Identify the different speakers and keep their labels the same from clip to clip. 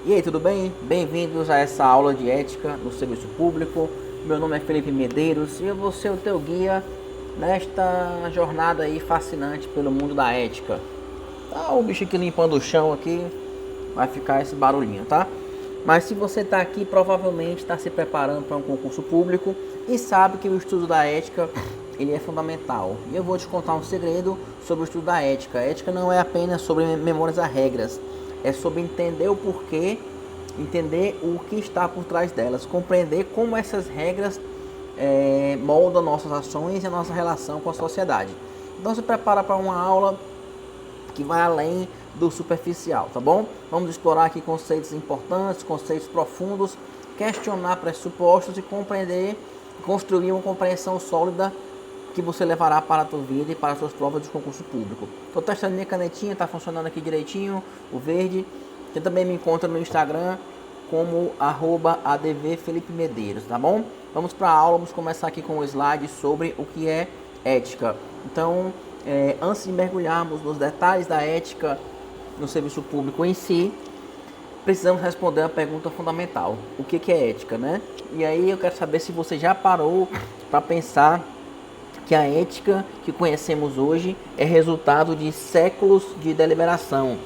Speaker 1: E aí, tudo bem? Bem-vindos a essa aula de ética no serviço público. Meu nome é Felipe Medeiros e eu vou ser o teu guia nesta jornada aí fascinante pelo mundo da ética. Tá o bicho aqui limpando o chão aqui, vai ficar esse barulhinho, tá? Mas se você está aqui, provavelmente está se preparando para um concurso público e sabe que o estudo da ética ele é fundamental. E eu vou te contar um segredo sobre o estudo da ética. A ética não é apenas sobre memorizar regras, é sobre entender o porquê, entender o que está por trás delas, compreender como essas regras moldam nossas ações e a nossa relação com a sociedade. Então se prepara para uma aula que vai além do superficial, tá bom? Vamos explorar aqui conceitos importantes, conceitos profundos, questionar pressupostos e compreender, construir uma compreensão sólida que você levará para a tua vida e para as suas provas de concurso público. Estou testando minha canetinha, está funcionando aqui direitinho, o verde. Você também me encontra no Instagram como @advfelipemedeiros, tá bom? Vamos para a aula, vamos começar aqui com um slide sobre o que é ética. Então, antes de mergulharmos nos detalhes da ética no serviço público em si, precisamos responder a pergunta fundamental: o que é ética, né? E aí eu quero saber se você já parou para pensar que a ética que conhecemos hoje é resultado de séculos de deliberação.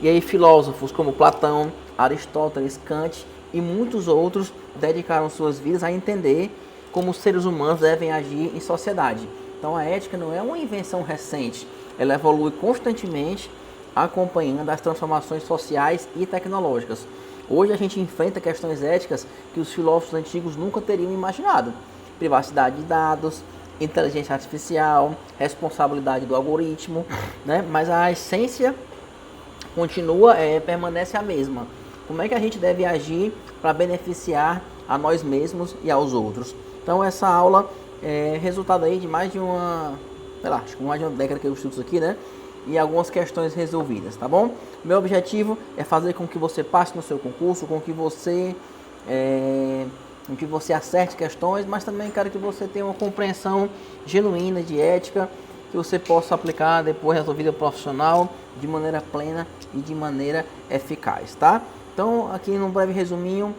Speaker 1: E aí filósofos como Platão, Aristóteles, Kant e muitos outros dedicaram suas vidas a entender como os seres humanos devem agir em sociedade. Então a ética não é uma invenção recente, ela evolui constantemente acompanhando as transformações sociais e tecnológicas. Hoje a gente enfrenta questões éticas que os filósofos antigos nunca teriam imaginado: privacidade de dados, inteligência artificial, responsabilidade do algoritmo, né? Mas a essência continua, permanece a mesma. Como é que a gente deve agir para beneficiar a nós mesmos e aos outros? Então essa aula é resultado aí de mais de uma, sei lá, acho que mais de uma década que eu estudo isso aqui, né? E algumas questões resolvidas, tá bom? Meu objetivo é fazer com que você passe no seu concurso, com que você acerte questões, mas também quero que você tenha uma compreensão genuína de ética, que você possa aplicar depois na sua vida profissional de maneira plena e de maneira eficaz, tá? Então, aqui num breve resuminho,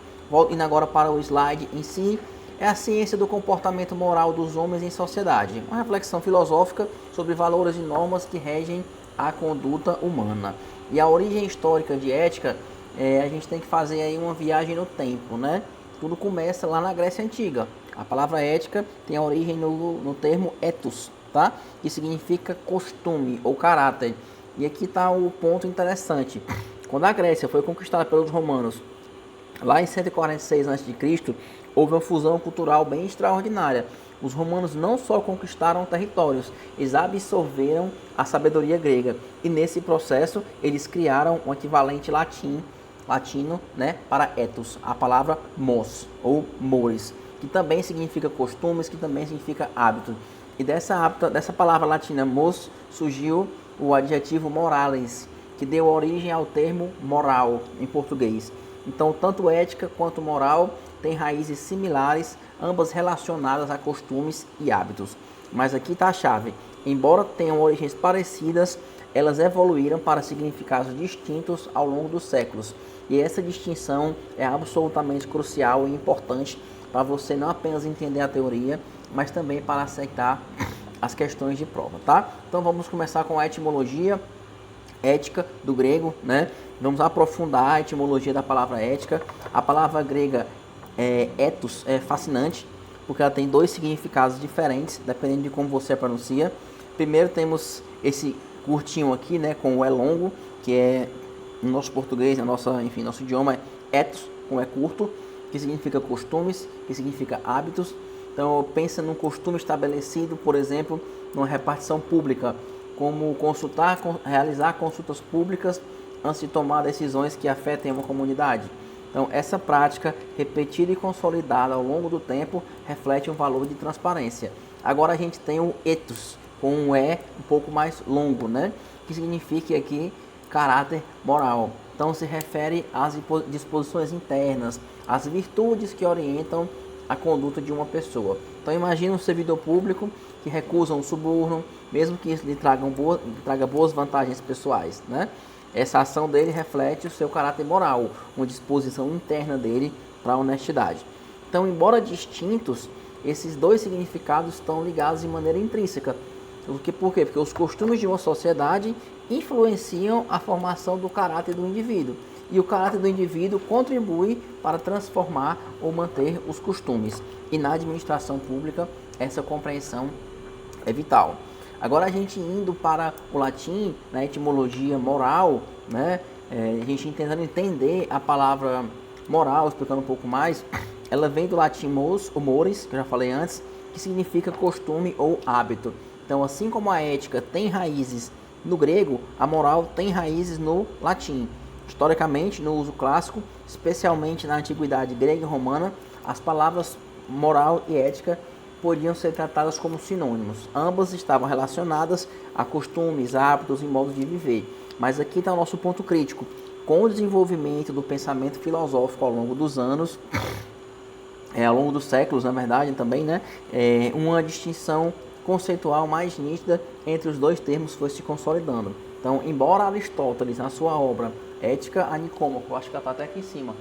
Speaker 1: indo agora para o slide em si, é a ciência do comportamento moral dos homens em sociedade, uma reflexão filosófica sobre valores e normas que regem a conduta humana. E a origem histórica de ética, a gente tem que fazer aí uma viagem no tempo, né? Tudo começa lá na Grécia Antiga. A palavra ética tem a origem no termo ethos, tá? Que significa costume ou caráter. E aqui está o ponto interessante. Quando a Grécia foi conquistada pelos romanos, lá em 146 a.C., houve uma fusão cultural bem extraordinária. Os romanos não só conquistaram territórios, eles absorveram a sabedoria grega. E nesse processo, eles criaram um equivalente latino, né, para ethos, a palavra mos ou mores, que também significa costumes, que também significa hábito. E dessa palavra latina mos surgiu o adjetivo morales, que deu origem ao termo moral em português. Então, tanto ética quanto moral têm raízes similares, ambas relacionadas a costumes e hábitos. Mas aqui está a chave: embora tenham origens parecidas, elas evoluíram para significados distintos ao longo dos séculos. E essa distinção é absolutamente crucial e importante para você não apenas entender a teoria, mas também para aceitar as questões de prova, tá? Então vamos começar com a etimologia. Ética, do grego, né? Vamos aprofundar a etimologia da palavra ética. A palavra grega ethos é fascinante, porque ela tem dois significados diferentes, dependendo de como você a pronuncia. Primeiro temos esse curtinho aqui, né, com o E longo, que é no nosso português, nosso idioma é ethos, com E curto, que significa costumes, que significa hábitos. Então pensa num costume estabelecido, por exemplo, numa repartição pública, como realizar consultas públicas antes de tomar decisões que afetem uma comunidade. Então, essa prática, repetida e consolidada ao longo do tempo, reflete um valor de transparência. Agora a gente tem o ethos, com um E um pouco mais longo, né? Que significa aqui caráter moral. Então, se refere às disposições internas, às virtudes que orientam a conduta de uma pessoa. Então, imagine um servidor público que recusa um suborno, mesmo que isso lhe traga boas vantagens pessoais, né? Essa ação dele reflete o seu caráter moral, uma disposição interna dele para a honestidade. Então, embora distintos, esses dois significados estão ligados de maneira intrínseca. Por quê? Porque os costumes de uma sociedade influenciam a formação do caráter do indivíduo. E o caráter do indivíduo contribui para transformar ou manter os costumes. E na administração pública, essa compreensão é vital. Agora, a gente indo para o latim, na etimologia moral, né, a gente tentando entender a palavra moral, explicando um pouco mais, ela vem do latim mos, ou mores, que eu já falei antes, que significa costume ou hábito. Então, assim como a ética tem raízes no grego, a moral tem raízes no latim. Historicamente, no uso clássico, especialmente na antiguidade grega e romana, as palavras moral e ética podiam ser tratadas como sinônimos. Ambas estavam relacionadas a costumes, hábitos e modos de viver. Mas aqui está o nosso ponto crítico. Com o desenvolvimento do pensamento filosófico ao longo dos anos, ao longo dos séculos, na verdade, também, né, uma distinção conceitual mais nítida entre os dois termos foi se consolidando. Então, embora Aristóteles, na sua obra Ética a Nicômaco, acho que ela está até aqui em cima,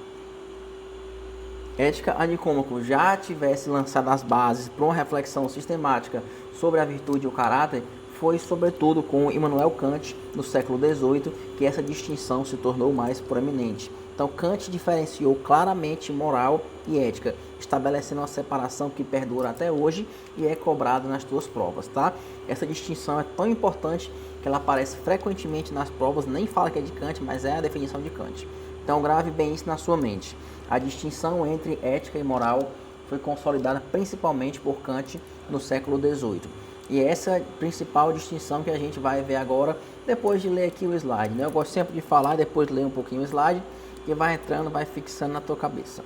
Speaker 1: Ética a Nicômaco já tivesse lançado as bases para uma reflexão sistemática sobre a virtude e o caráter, foi sobretudo com Immanuel Kant, no século XVIII, que essa distinção se tornou mais proeminente. Então, Kant diferenciou claramente moral e ética, estabelecendo uma separação que perdura até hoje e é cobrada nas suas provas, tá? Essa distinção é tão importante que ela aparece frequentemente nas provas, nem fala que é de Kant, mas é a definição de Kant. Então, grave bem isso na sua mente. A distinção entre ética e moral foi consolidada principalmente por Kant no século XVIII. E essa é a principal distinção que a gente vai ver agora, depois de ler aqui o slide, né? Eu gosto sempre de falar, depois de ler um pouquinho o slide, que vai entrando, vai fixando na tua cabeça.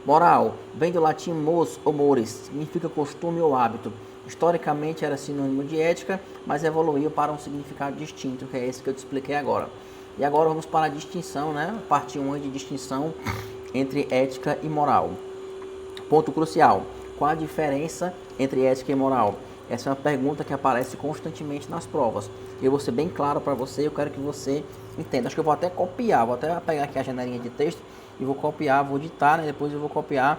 Speaker 1: Moral, vem do latim mos ou mores, significa costume ou hábito. Historicamente era sinônimo de ética, mas evoluiu para um significado distinto, que é esse que eu te expliquei agora. E agora vamos para a distinção, né? Parte 1 de distinção entre ética e moral. Ponto crucial, qual a diferença entre ética e moral? Essa é uma pergunta que aparece constantemente nas provas. Eu vou ser bem claro para você, eu quero que você entenda. Acho que eu vou até copiar, vou até pegar aqui a janelinha de texto e vou copiar, vou ditar, né? Depois eu vou copiar.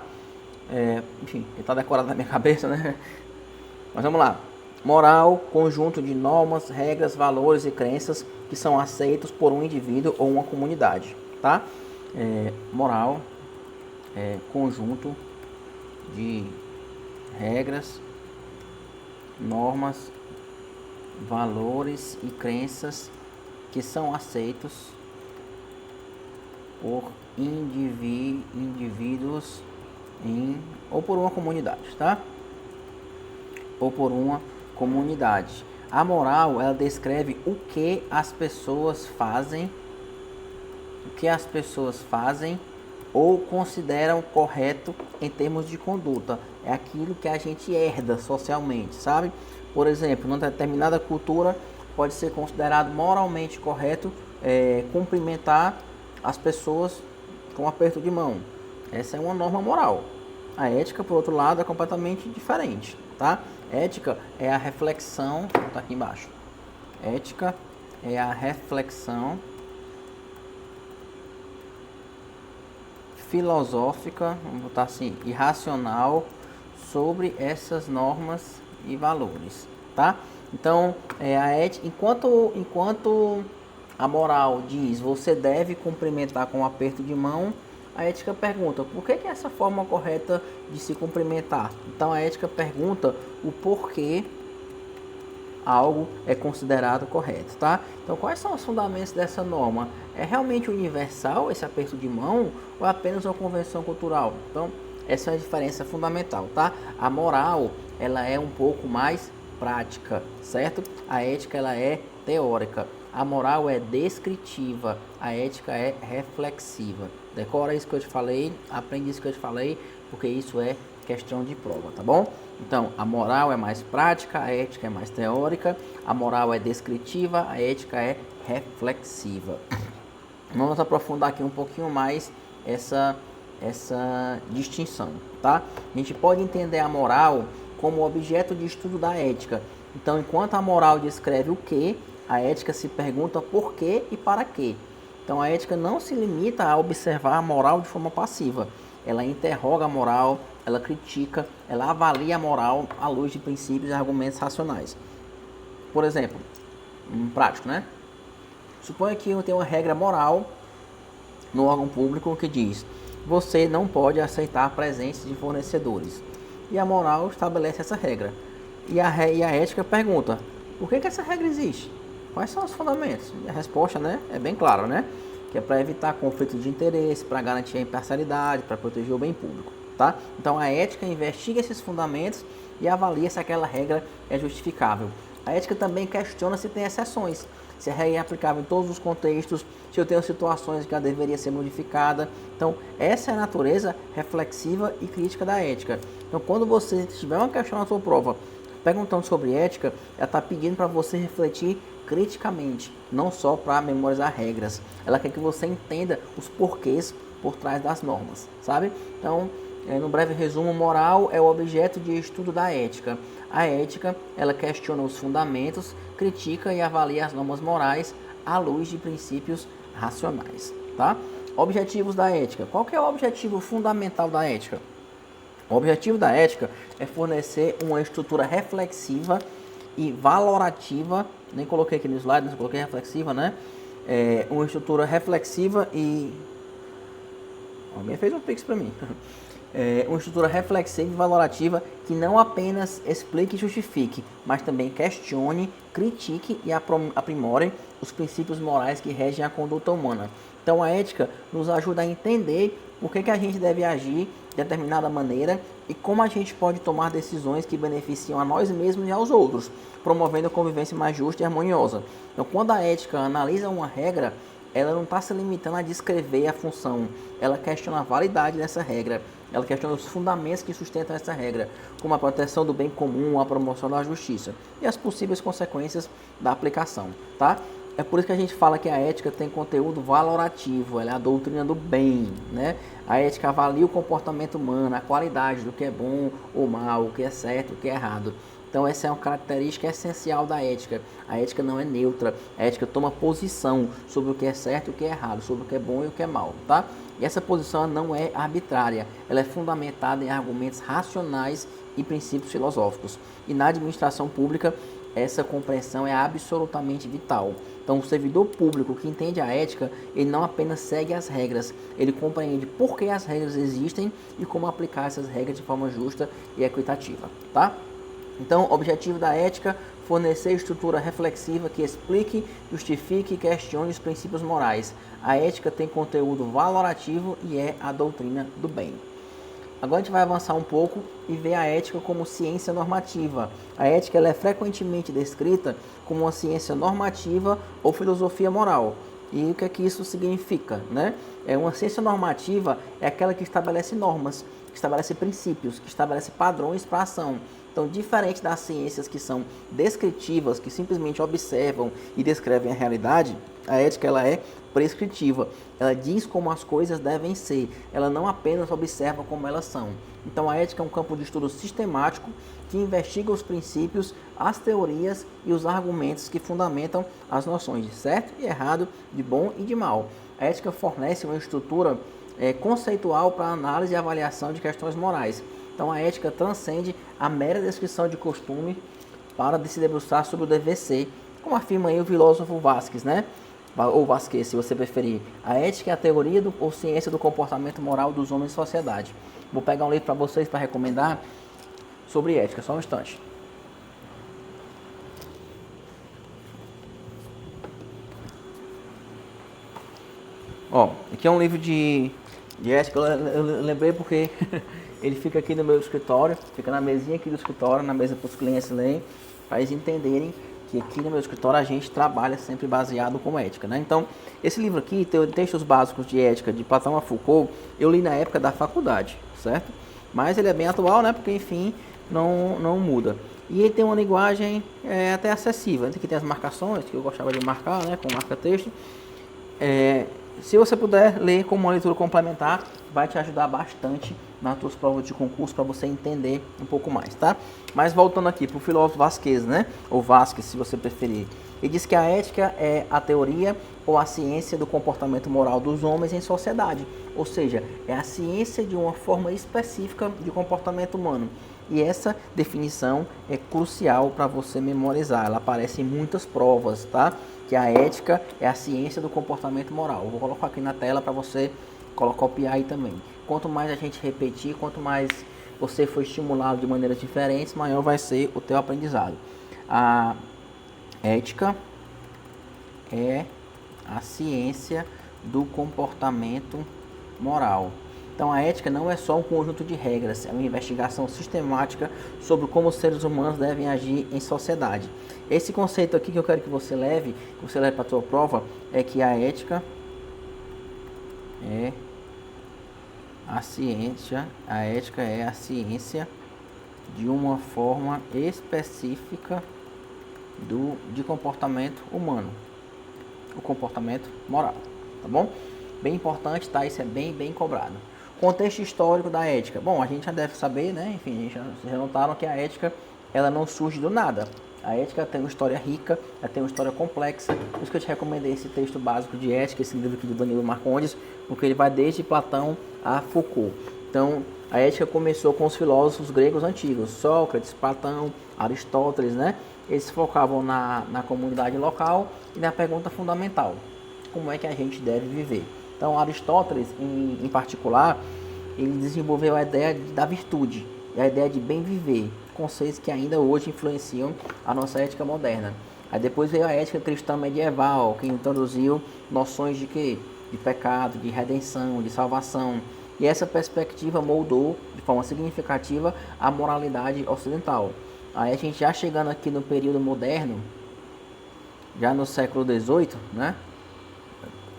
Speaker 1: Enfim, ele está decorado na minha cabeça, né? Mas vamos lá. Moral, conjunto de normas, regras, valores e crenças que são aceitos por um indivíduo ou uma comunidade, tá? Moral, conjunto de regras, normas, valores e crenças que são aceitos por indivíduos ou por uma comunidade, tá? Ou por uma comunidade. A moral, ela descreve o que as pessoas fazem, ou consideram correto em termos de conduta. É aquilo que a gente herda socialmente, sabe? Por exemplo, numa determinada cultura pode ser considerado moralmente correto cumprimentar as pessoas com um aperto de mão. Essa é uma norma moral. A ética, por outro lado, é completamente diferente, tá? Ética é a reflexão, tá aqui embaixo. Ética é a reflexão filosófica, vamos botar assim, e racional sobre essas normas e valores, tá? Então, a ética, enquanto a moral diz você deve cumprimentar com um aperto de mão, a ética pergunta por que é essa forma correta de se cumprimentar. Então, a ética pergunta o porquê algo é considerado correto, tá? Então, quais são os fundamentos dessa norma? É realmente universal esse aperto de mão ou é apenas uma convenção cultural? Então, essa é a diferença fundamental, tá? A moral, ela é um pouco mais prática, certo? A ética, ela é teórica. A moral é descritiva, a ética é reflexiva. Decora isso que eu te falei, aprende isso que eu te falei, porque isso é questão de prova, tá bom? Então, a moral é mais prática, a ética é mais teórica, a moral é descritiva, a ética é reflexiva. Vamos aprofundar aqui um pouquinho mais essa distinção, tá? A gente pode entender a moral como objeto de estudo da ética. Então, enquanto a moral descreve o que, a ética se pergunta por quê e para quê. Então a ética não se limita a observar a moral de forma passiva. Ela interroga a moral, ela critica, ela avalia a moral à luz de princípios e argumentos racionais. Por exemplo, um prático, né? Suponha que eu tenho uma regra moral no órgão público que diz: você não pode aceitar presentes de fornecedores. E a moral estabelece essa regra. E a ética pergunta: por que essa regra existe? Quais são os fundamentos? E a resposta, né, é bem clara, né? Que é para evitar conflitos de interesse, para garantir a imparcialidade, para proteger o bem público, tá? Então a ética investiga esses fundamentos e avalia se aquela regra é justificável. A ética também questiona se tem exceções, se a regra é aplicável em todos os contextos, se eu tenho situações que ela deveria ser modificada. Então, essa é a natureza reflexiva e crítica da ética. Então, quando você tiver uma questão na sua prova perguntando sobre ética, ela está pedindo para você refletir criticamente, não só para memorizar regras. Ela quer que você entenda os porquês por trás das normas, sabe? Então, no breve resumo, moral é o objeto de estudo da ética. A ética, ela questiona os fundamentos, critica e avalia as normas morais à luz de princípios racionais, tá? Objetivos da ética. Qual que é o objetivo fundamental da ética? O objetivo da ética é fornecer uma estrutura reflexiva e valorativa, nem coloquei aqui no slide, mas coloquei reflexiva, né? Uma estrutura reflexiva e... Alguém fez um pix para mim. Uma estrutura reflexiva e valorativa que não apenas explique e justifique, mas também questione, critique e aprimore os princípios morais que regem a conduta humana. Então a ética nos ajuda a entender por que a gente deve agir de determinada maneira e como a gente pode tomar decisões que beneficiam a nós mesmos e aos outros, promovendo a convivência mais justa e harmoniosa. Então quando a ética analisa uma regra, ela não está se limitando a descrever a função, ela questiona a validade dessa regra, ela questiona os fundamentos que sustentam essa regra, como a proteção do bem comum, a promoção da justiça e as possíveis consequências da aplicação, tá? É por isso que a gente fala que a ética tem conteúdo valorativo, ela é a doutrina do bem, né? A ética avalia o comportamento humano, a qualidade do que é bom ou mal, o que é certo, o que é errado. Então essa é uma característica essencial da ética. A ética não é neutra, a ética toma posição sobre o que é certo e o que é errado, sobre o que é bom e o que é mal, tá? E essa posição não é arbitrária, ela é fundamentada em argumentos racionais e princípios filosóficos. E na administração pública, essa compreensão é absolutamente vital. Então, o servidor público que entende a ética, ele não apenas segue as regras, ele compreende por que as regras existem e como aplicar essas regras de forma justa e equitativa, tá? Então, o objetivo da ética, fornecer estrutura reflexiva que explique, justifique e questione os princípios morais. A ética tem conteúdo valorativo e é a doutrina do bem. Agora a gente vai avançar um pouco e ver a ética como ciência normativa. A ética ela é frequentemente descrita como uma ciência normativa ou filosofia moral. E o que é que isso significa, né? Uma ciência normativa é aquela que estabelece normas, que estabelece princípios, que estabelece padrões para a ação. Então, diferente das ciências que são descritivas, que simplesmente observam e descrevem a realidade, a ética ela é prescritiva. Ela diz como as coisas devem ser. Ela não apenas observa como elas são. Então, a ética é um campo de estudo sistemático que investiga os princípios, as teorias e os argumentos que fundamentam as noções de certo e errado, de bom e de mal. A ética fornece uma estrutura conceitual para análise e avaliação de questões morais. Então a ética transcende a mera descrição de costume para se debruçar sobre o dever ser, como afirma aí o filósofo Vasquez, né? Ou Vasquez, se você preferir. A ética é a teoria ou ciência do comportamento moral dos homens em sociedade. Vou pegar um livro para vocês para recomendar sobre ética, só um instante. Ó, aqui é um livro de ética, eu lembrei porque ele fica aqui no meu escritório, fica na mesinha aqui do escritório, na mesa para os clientes lerem, para eles entenderem que aqui no meu escritório a gente trabalha sempre baseado com ética, né? Então, esse livro aqui, tem Textos Básicos de Ética, de Platão a Foucault, eu li na época da faculdade, certo? Mas ele é bem atual, né? Porque, enfim, não muda. E ele tem uma linguagem até acessível. Aqui tem as marcações, que eu gostava de marcar, né? Com marca-texto. se você puder ler como uma leitura complementar, vai te ajudar bastante nas suas provas de concurso para você entender um pouco mais, tá? Mas voltando aqui para o filósofo Vasquez, né? Ou Vasquez, se você preferir. Ele diz que a ética é a teoria ou a ciência do comportamento moral dos homens em sociedade. Ou seja, é a ciência de uma forma específica de comportamento humano. E essa definição é crucial para você memorizar. Ela aparece em muitas provas, tá? Que a ética é a ciência do comportamento moral. Eu vou colocar aqui na tela para você copiar aí também. Quanto mais a gente repetir, quanto mais você for estimulado de maneiras diferentes, maior vai ser o teu aprendizado. A ética é a ciência do comportamento moral. Então a ética não é só um conjunto de regras, é uma investigação sistemática sobre como os seres humanos devem agir em sociedade. Esse conceito aqui que eu quero que você leve para a sua prova, é que a ética é a ciência de uma forma específica de comportamento humano, o comportamento moral, tá bom? Bem importante, tá? Isso é bem cobrado. Contexto histórico da ética. Bom, a gente já deve saber, né? Enfim, vocês já notaram que a ética, ela não surge do nada. A ética tem uma história rica, ela tem uma história complexa. Por isso que eu te recomendei esse texto básico de ética, esse livro aqui do Danilo Marcondes, porque ele vai desde Platão a Foucault. Então, a ética começou com os filósofos gregos antigos, Sócrates, Platão, Aristóteles, né? Eles focavam na comunidade local e na pergunta fundamental: como é que a gente deve viver? Então, Aristóteles, em particular, ele desenvolveu a ideia da virtude e a ideia de bem viver, conceitos que ainda hoje influenciam a nossa ética moderna. Aí depois veio a ética cristã medieval, que introduziu noções de quê? De pecado, de redenção, de salvação. E essa perspectiva moldou de forma significativa a moralidade ocidental. Aí a gente já chegando aqui no período moderno, já no século XVIII, né?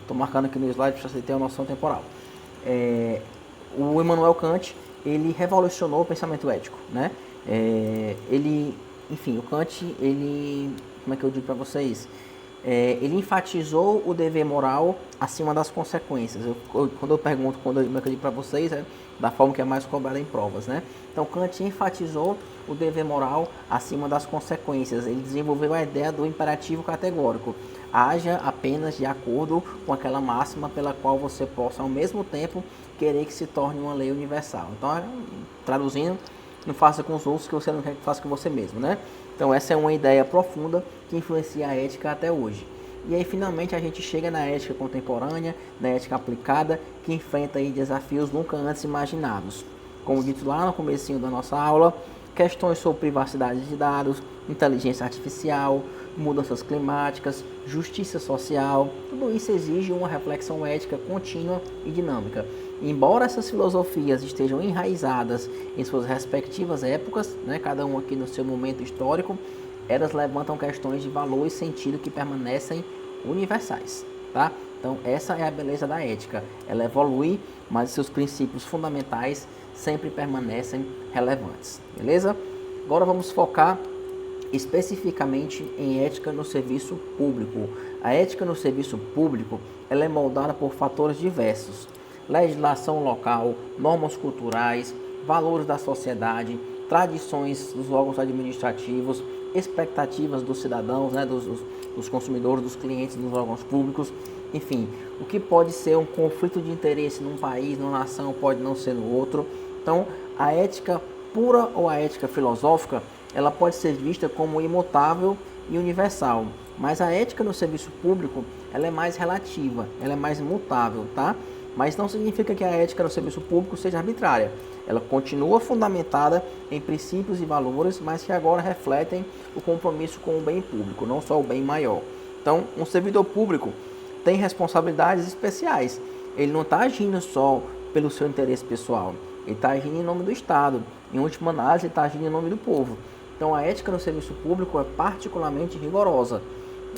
Speaker 1: Estou marcando aqui no slide para você ter uma noção temporal. O Immanuel Kant, ele revolucionou o pensamento ético, né? O Kant, como é que eu digo para vocês? Ele enfatizou o dever moral acima das consequências. Quando eu digo para vocês, é da forma que é mais cobrada em provas, né? Então, Kant enfatizou o dever moral acima das consequências. Ele desenvolveu a ideia do imperativo categórico. Haja apenas de acordo com aquela máxima pela qual você possa, ao mesmo tempo, querer que se torne uma lei universal. Então, traduzindo, não faça com os outros que você não quer que faça com você mesmo, né? Então, essa é uma ideia profunda que influencia a ética até hoje. E aí, finalmente, a gente chega na ética contemporânea, na ética aplicada, que enfrenta aí desafios nunca antes imaginados. Como dito lá no comecinho da nossa aula, questões sobre privacidade de dados, inteligência artificial, mudanças climáticas, justiça social, tudo isso exige uma reflexão ética contínua e dinâmica. Embora essas filosofias estejam enraizadas em suas respectivas épocas, né, cada um aqui no seu momento histórico, elas levantam questões de valor e sentido que permanecem universais, tá? Então essa é a beleza da ética, ela evolui, mas seus princípios fundamentais sempre permanecem relevantes, beleza? Agora vamos focar especificamente em ética no serviço público. A ética no serviço público, ela é moldada por fatores diversos: legislação local, normas culturais, valores da sociedade, tradições dos órgãos administrativos, expectativas dos cidadãos, né, dos consumidores, dos clientes dos órgãos públicos. Enfim, o que pode ser um conflito de interesse num país, numa nação, pode não ser no outro. Então, a ética pura ou a ética filosófica, ela pode ser vista como imutável e universal, mas a ética no serviço público, ela é mais relativa, ela é mais mutável, tá? Mas não significa que a ética no serviço público seja arbitrária. Ela continua fundamentada em princípios e valores, mas que agora refletem o compromisso com o bem público, não só o bem maior. Então, um servidor público tem responsabilidades especiais. Ele não está agindo só pelo seu interesse pessoal, ele está agindo em nome do Estado. Em última análise, ele está agindo em nome do povo. Então, a ética no serviço público é particularmente rigorosa.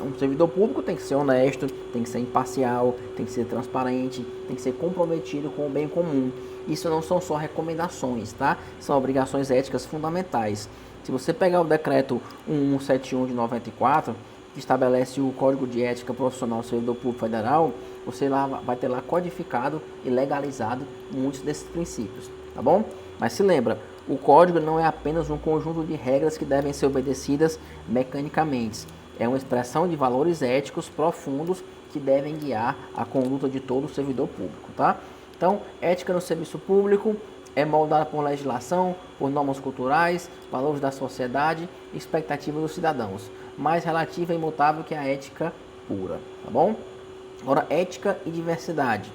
Speaker 1: Um servidor público tem que ser honesto, tem que ser imparcial, tem que ser transparente, tem que ser comprometido com o bem comum. Isso não são só recomendações, tá? São obrigações éticas fundamentais. Se você pegar o decreto 1171 de 94, que estabelece o Código de Ética Profissional do Servidor Público Federal, você lá vai ter lá codificado e legalizado muitos desses princípios, tá bom? Mas se lembra, o código não é apenas um conjunto de regras que devem ser obedecidas mecanicamente. É uma expressão de valores éticos profundos que devem guiar a conduta de todo servidor público, tá? Então, ética no serviço público é moldada por legislação, por normas culturais, valores da sociedade e expectativas dos cidadãos, mais relativa e imutável que a ética pura, tá bom? Agora, ética e diversidade.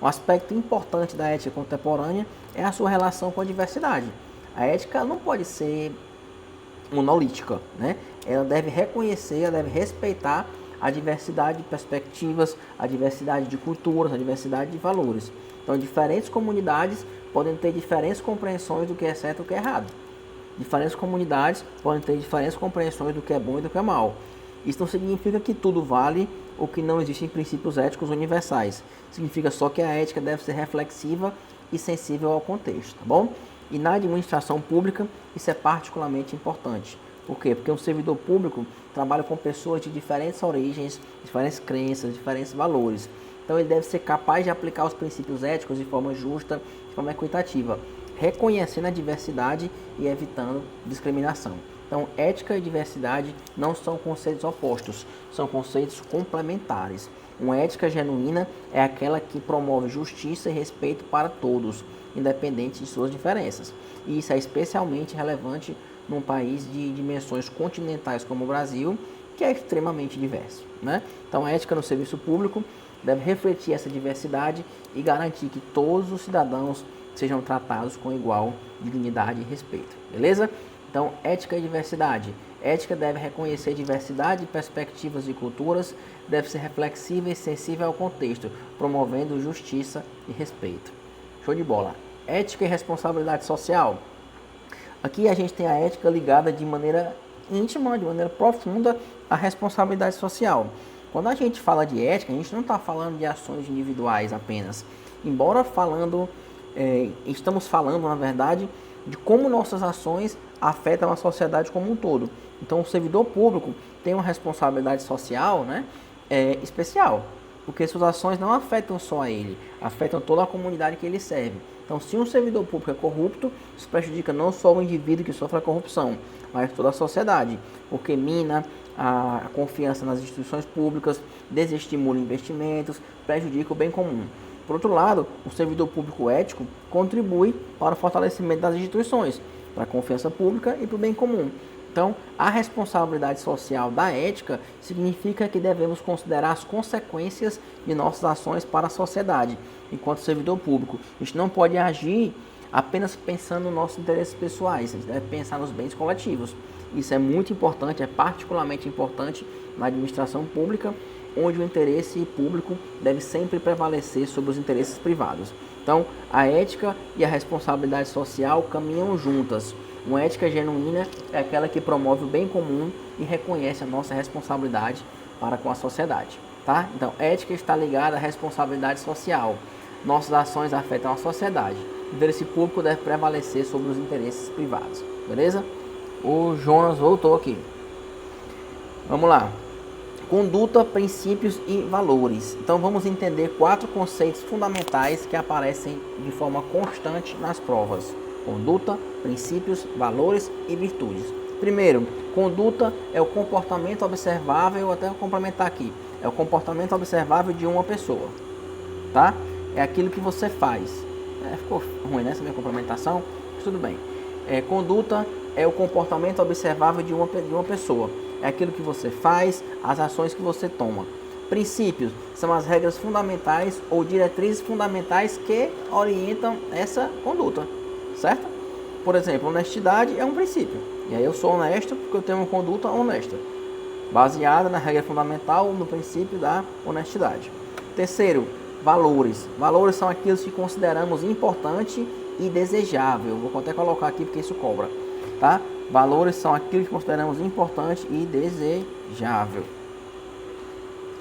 Speaker 1: Um aspecto importante da ética contemporânea é a sua relação com a diversidade. A ética não pode ser monolítica, né? Ela deve reconhecer, ela deve respeitar a diversidade de perspectivas, a diversidade de culturas, a diversidade de valores. Então, diferentes comunidades podem ter diferentes compreensões do que é certo e do que é errado. Diferentes comunidades podem ter diferentes compreensões do que é bom e do que é mal. Isso não significa que tudo vale ou que não existem princípios éticos universais. Significa só que a ética deve ser reflexiva e sensível ao contexto, tá bom? E na administração pública isso é particularmente importante. Por quê? Porque um servidor público trabalha com pessoas de diferentes origens, diferentes crenças, diferentes valores. Então ele deve ser capaz de aplicar os princípios éticos de forma justa, de forma equitativa, reconhecendo a diversidade e evitando discriminação. Então, ética e diversidade não são conceitos opostos, são conceitos complementares. Uma ética genuína é aquela que promove justiça e respeito para todos, independente de suas diferenças. E isso é especialmente relevante num país de dimensões continentais como o Brasil, que é extremamente diverso, né? Então, a ética no serviço público deve refletir essa diversidade e garantir que todos os cidadãos sejam tratados com igual dignidade e respeito, beleza? Então, ética e diversidade. Ética deve reconhecer diversidade de perspectivas e culturas, deve ser reflexiva e sensível ao contexto, promovendo justiça e respeito. Show de bola. Ética e responsabilidade social. Aqui a gente tem a ética ligada de maneira íntima, de maneira profunda, à responsabilidade social. Quando a gente fala de ética, a gente não está falando de ações individuais apenas. Embora estamos falando, na verdade, de como nossas ações afetam a sociedade como um todo. Então, o servidor público tem uma responsabilidade social, né, especial, porque suas ações não afetam só a ele, afetam toda a comunidade que ele serve. Então, se um servidor público é corrupto, isso prejudica não só o indivíduo que sofre a corrupção, mas toda a sociedade, porque mina a confiança nas instituições públicas, desestimula investimentos, prejudica o bem comum. Por outro lado, o servidor público ético contribui para o fortalecimento das instituições, para a confiança pública e para o bem comum. Então, a responsabilidade social da ética significa que devemos considerar as consequências de nossas ações para a sociedade. Enquanto servidor público, a gente não pode agir apenas pensando nos nossos interesses pessoais, a gente deve pensar nos bens coletivos. Isso é muito importante, é particularmente importante na administração pública, onde o interesse público deve sempre prevalecer sobre os interesses privados. Então, a ética e a responsabilidade social caminham juntas. Uma ética genuína é aquela que promove o bem comum e reconhece a nossa responsabilidade para com a sociedade, tá? Então, ética está ligada à responsabilidade social. Nossas ações afetam a sociedade. O interesse público deve prevalecer sobre os interesses privados, beleza? O Jonas voltou aqui. Vamos lá. Conduta, princípios e valores. Então vamos entender 4 conceitos fundamentais que aparecem de forma constante nas provas. Conduta, princípios, valores e virtudes. Primeiro, conduta é o comportamento observável, até complementar aqui, é o comportamento observável de uma pessoa, tá? É aquilo que você faz. Ficou ruim nessa minha complementação? Tudo bem. Conduta é o comportamento observável de uma pessoa. É aquilo que você faz, as ações que você toma. Princípios são as regras fundamentais ou diretrizes fundamentais que orientam essa conduta, certo? Por exemplo, honestidade é um princípio. E aí eu sou honesto porque eu tenho uma conduta honesta, baseada na regra fundamental, no princípio da honestidade. Terceiro, valores. Valores são aqueles que consideramos importante e desejável. Vou até colocar aqui porque isso cobra, tá? Valores são aquilo que consideramos importante e desejável.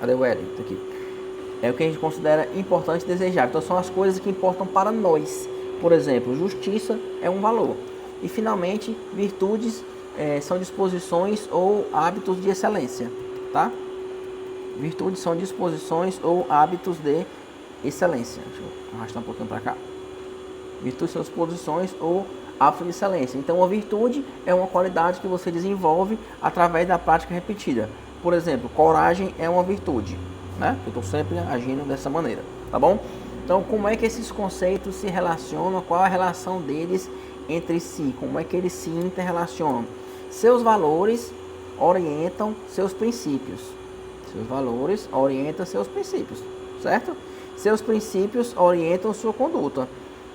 Speaker 1: Cadê o L? Tá aqui. É o que a gente considera importante e desejável. Então são as coisas que importam para nós. Por exemplo, justiça é um valor. E finalmente, virtudes são disposições ou hábitos de excelência, tá? Virtudes são disposições ou hábitos de excelência. Deixa eu arrastar um pouquinho para cá. Virtudes são disposições ou hábitos de excelência. Então, a virtude é uma qualidade que você desenvolve através da prática repetida. Por exemplo, coragem é uma virtude, né? Eu estou sempre agindo dessa maneira, tá bom? Então, como é que esses conceitos se relacionam? Qual a relação deles entre si? Como é que eles se interrelacionam? Seus valores orientam seus princípios. Seus valores orientam seus princípios, certo? Seus princípios orientam sua conduta.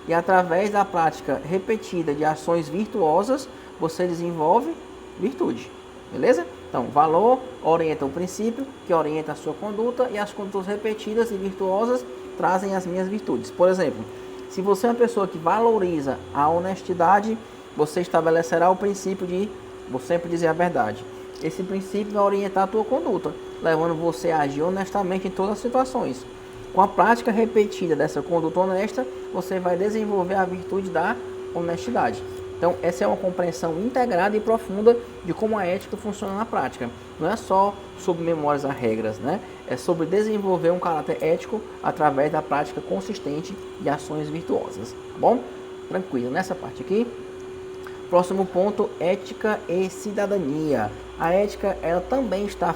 Speaker 1: E através da prática repetida de ações virtuosas, você desenvolve virtude, beleza? Então, valor orienta o princípio, que orienta a sua conduta, e as condutas repetidas e virtuosas trazem as minhas virtudes. Por exemplo, se você é uma pessoa que valoriza a honestidade, você estabelecerá o princípio de vou sempre dizer a verdade. Esse princípio vai orientar a tua conduta, levando você a agir honestamente em todas as situações. Com a prática repetida dessa conduta honesta, você vai desenvolver a virtude da honestidade. Então, essa é uma compreensão integrada e profunda de como a ética funciona na prática. Não é só sobre memórias a regras, né? É sobre desenvolver um caráter ético através da prática consistente de ações virtuosas. Tá bom? Tranquilo. Nessa parte aqui, próximo ponto, ética e cidadania. A ética, ela também está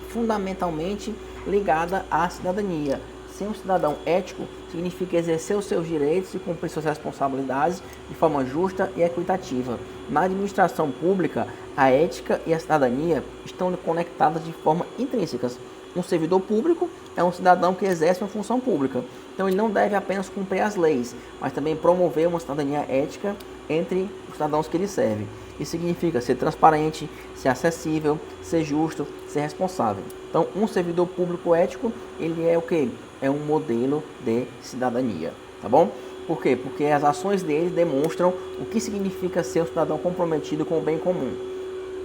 Speaker 1: fundamentalmente ligada à cidadania. Ser um cidadão ético significa exercer os seus direitos e cumprir suas responsabilidades de forma justa e equitativa. Na administração pública, a ética e a cidadania estão conectadas de forma intrínsecas. Um servidor público é um cidadão que exerce uma função pública. Então, ele não deve apenas cumprir as leis, mas também promover uma cidadania ética entre os cidadãos que ele serve. Isso significa ser transparente, ser acessível, ser justo, ser responsável. Então, um servidor público ético, ele é o quê? É um modelo de cidadania, tá bom? Por quê? Porque as ações dele demonstram o que significa ser um cidadão comprometido com o bem comum.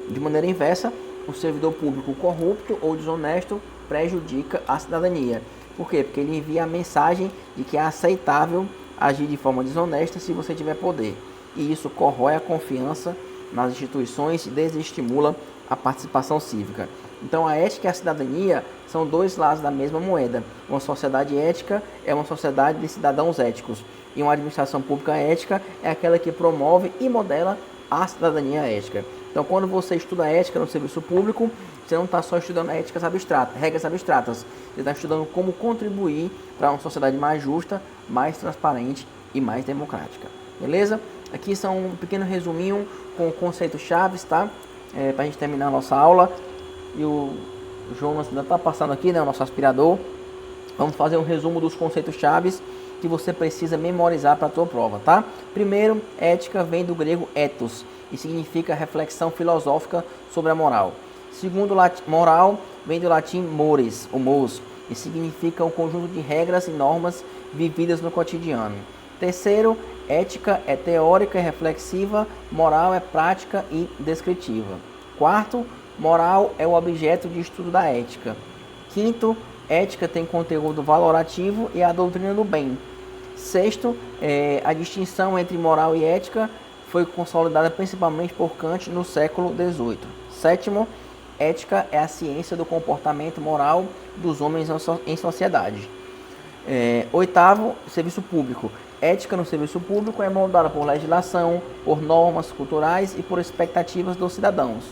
Speaker 1: De maneira inversa, o servidor público corrupto ou desonesto prejudica a cidadania. Por quê? Porque ele envia a mensagem de que é aceitável agir de forma desonesta se você tiver poder. E isso corrói a confiança nas instituições e desestimula a participação cívica. Então, a ética e a cidadania são dois lados da mesma moeda. Uma sociedade ética é uma sociedade de cidadãos éticos. E uma administração pública ética é aquela que promove e modela a cidadania ética. Então, quando você estuda ética no serviço público, você não está só estudando éticas abstratas, regras abstratas. Você está estudando como contribuir para uma sociedade mais justa, mais transparente e mais democrática. Beleza? Aqui são um pequeno resuminho com conceitos chaves, tá? Para a gente terminar a nossa aula. E o Jonas ainda está passando aqui, né? O nosso aspirador. Vamos fazer um resumo dos conceitos chaves que você precisa memorizar para a tua prova, tá? Primeiro, ética vem do grego ethos e significa reflexão filosófica sobre a moral. Segundo, moral vem do latim mores, ou mos, e significa um conjunto de regras e normas vividas no cotidiano. Terceiro, ética é teórica e reflexiva, moral é prática e descritiva. Quarto, moral é o objeto de estudo da ética. Quinto, ética tem conteúdo valorativo e a doutrina do bem. Sexto, a distinção entre moral e ética foi consolidada principalmente por Kant no século XVIII. Sétimo, ética é a ciência do comportamento moral dos homens em sociedade. Oitavo, serviço público. Ética no serviço público é moldada por legislação, por normas culturais e por expectativas dos cidadãos.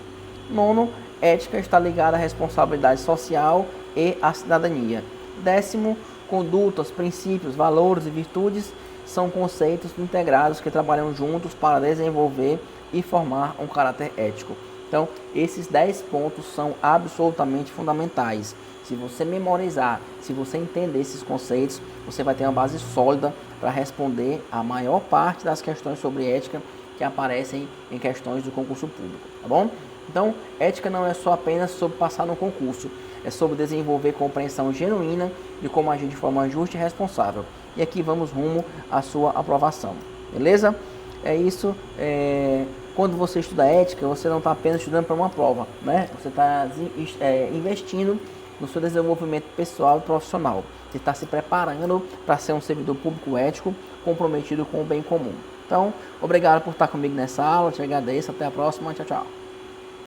Speaker 1: Nono, ética está ligada à responsabilidade social e à cidadania. Décimo, condutas, princípios, valores e virtudes são conceitos integrados que trabalham juntos para desenvolver e formar um caráter ético. Então, esses 10 pontos são absolutamente fundamentais. Se você memorizar, se você entender esses conceitos, você vai ter uma base sólida para responder a maior parte das questões sobre ética que aparecem em questões do concurso público, tá bom? Então, ética não é só apenas sobre passar no concurso, é sobre desenvolver compreensão genuína de como agir de forma justa e responsável. E aqui vamos rumo à sua aprovação, beleza? É isso. Quando você estuda ética, você não está apenas estudando para uma prova, né? Você está investindo no seu desenvolvimento pessoal e profissional. Você está se preparando para ser um servidor público ético comprometido com o bem comum. Então, obrigado por estar comigo nessa aula. Te agradeço. Até a próxima. Tchau, tchau.